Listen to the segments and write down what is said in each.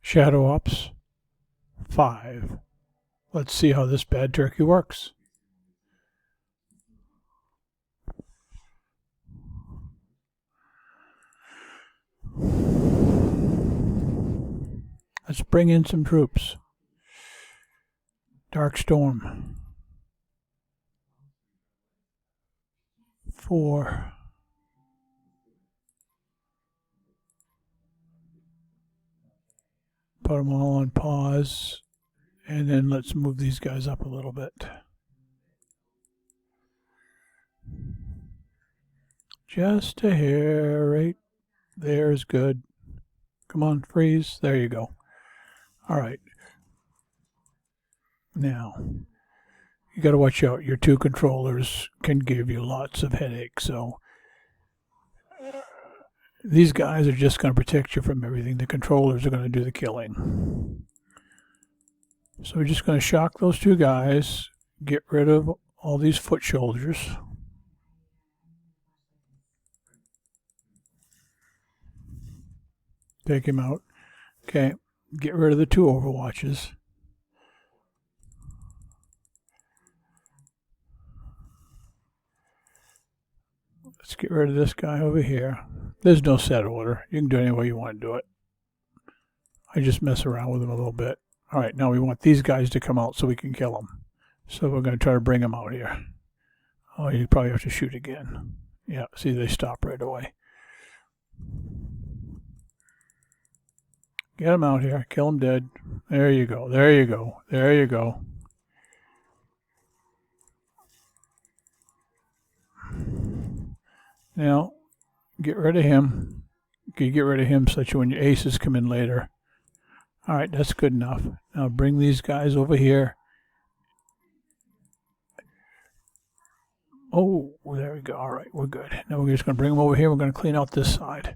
Shadow Ops 5. Let's see how this bad turkey works. Let's bring in some troops. Dark Storm. 4. Put them all on pause, and then let's move these guys up a little bit. Just a hair right there is good. Come on, freeze. There you go. All right. Now, you got to watch out. Your two controllers can give you lots of headaches, so these guys are just going to protect you from everything. The controllers are going to do the killing. So we're just going to shock those two guys, get rid of all these foot soldiers. Take him out. Okay, get rid of the two Overwatches. Let's get rid of this guy over here. There's no set order. You can do it any way you want to do it. I just mess around with them a little bit. All right, now we want these guys to come out so we can kill them. So we're going to try to bring them out here. Oh, you probably have to shoot again. Yeah, see, they stop right away. Get them out here. Kill them dead. There you go. There you go. There you go. Now, get rid of him. You get rid of him such that when your aces come in later. All right, that's good enough. Now bring these guys over here. Oh, there we go. All right, we're good. Now we're just going to bring them over here. We're going to clean out this side.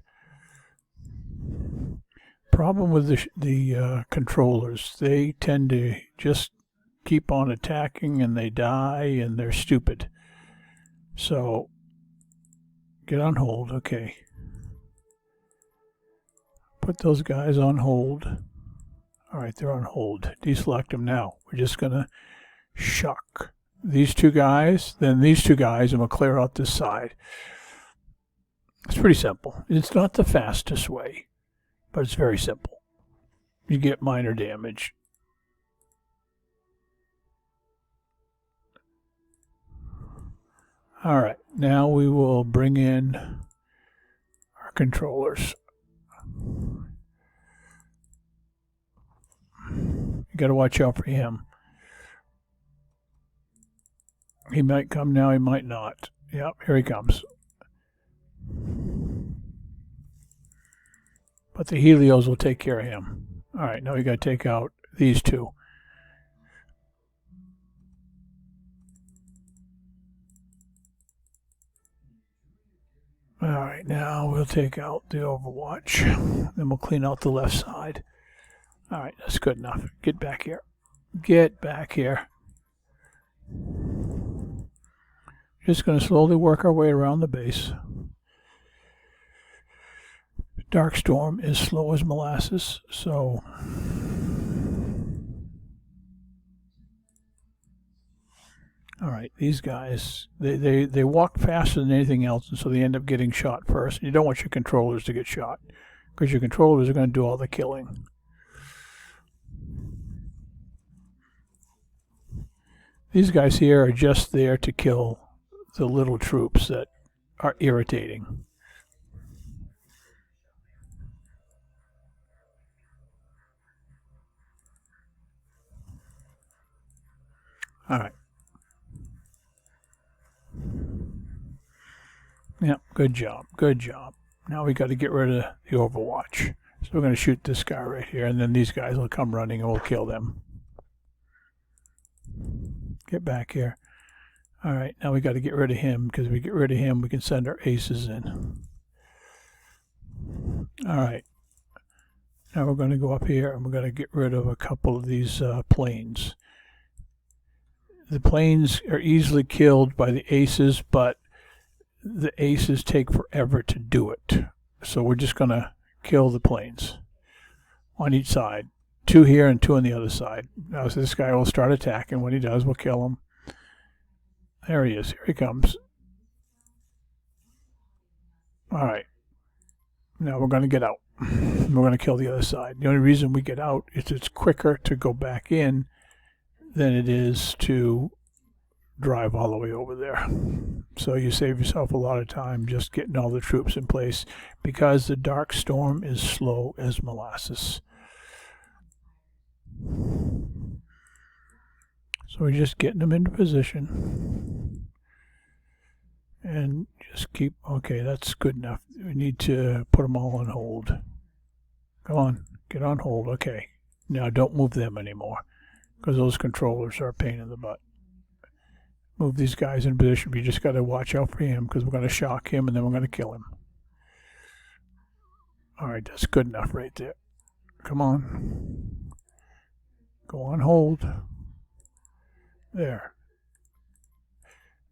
Problem with the controllers, they tend to just keep on attacking and they die and they're stupid. So get on hold. Okay. Put those guys on hold. All right, they're on hold. Deselect them now. We're just going to shock these two guys, then these two guys, and we'll clear out this side. It's pretty simple. It's not the fastest way, but it's very simple. You get minor damage. All right, now we will bring in our controllers. You got to watch out for him. He might come now, he might not. Yep, here he comes. But the Helios will take care of him. All right, now we got to take out these two. All right, now we'll take out the Overwatch. Then we'll clean out the left side. All right, that's good enough. Get back here. Get back here. Just going to slowly work our way around the base. Dark Storm is slow as molasses, so all right, these guys, they walk faster than anything else, and so they end up getting shot first. You don't want your controllers to get shot, because your controllers are going to do all the killing. These guys here are just there to kill the little troops that are irritating. All right. Yeah, good job. Good job. Now we got to get rid of the Overwatch. So we're going to shoot this guy right here, and then these guys will come running and we'll kill them. Get back here. All right, now we got to get rid of him, because if we get rid of him, we can send our aces in. All right. Now we're going to go up here, and we're going to get rid of a couple of these planes. The planes are easily killed by the aces, but the aces take forever to do it. So we're just going to kill the planes. on each side. 2 here and 2 on the other side. Now so this guy will start attacking. When he does, we'll kill him. There he is. Here he comes. All right. Now we're going to get out. We're going to kill the other side. The only reason we get out is it's quicker to go back in than it is to drive all the way over there. So you save yourself a lot of time just getting all the troops in place because the dark storm is slow as molasses. So we're just getting them into position and just keep, okay, that's good enough. We need to put them all on hold. Come on, get on hold. Okay, now don't move them anymore because those controllers are a pain in the butt. Move these guys in position. You just got to watch out for him because we're going to shock him and then we're going to kill him. All right, that's good enough right there. Come on. Go on hold. There.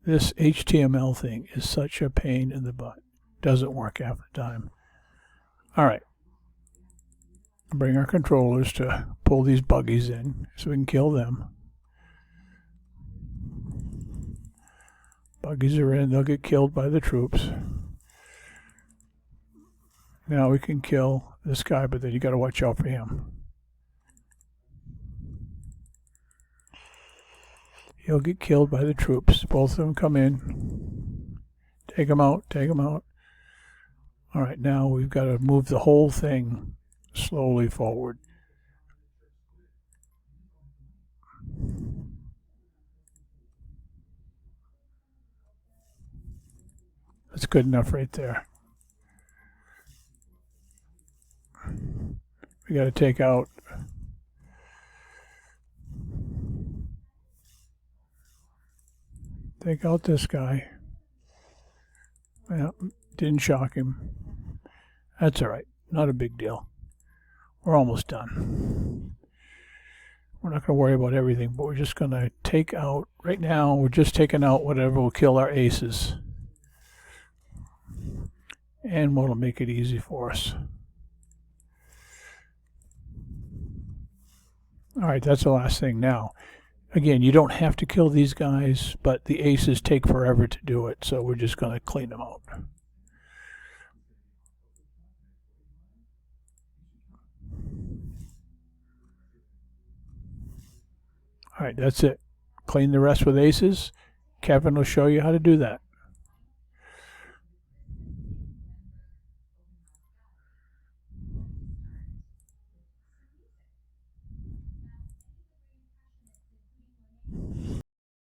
This HTML thing is such a pain in the butt. Doesn't work half the time. All right. Bring our controllers to pull these buggies in so we can kill them. Buggies are in. They'll get killed by the troops. Now we can kill this guy, but then you got to watch out for him. He'll get killed by the troops. Both of them come in. Take them out. Take them out. All right, now we've got to move the whole thing slowly forward. That's good enough right there. We got to take out this guy. Well, didn't shock him. That's all right. Not a big deal. We're almost done. We're not going to worry about everything, but we're just going to take out, right now, we're just taking out whatever will kill our aces. And what'll make it easy for us. All right, that's the last thing now. Again, you don't have to kill these guys, but the aces take forever to do it, so we're just going to clean them out. All right, that's it. Clean the rest with aces. Kevin will show you how to do that.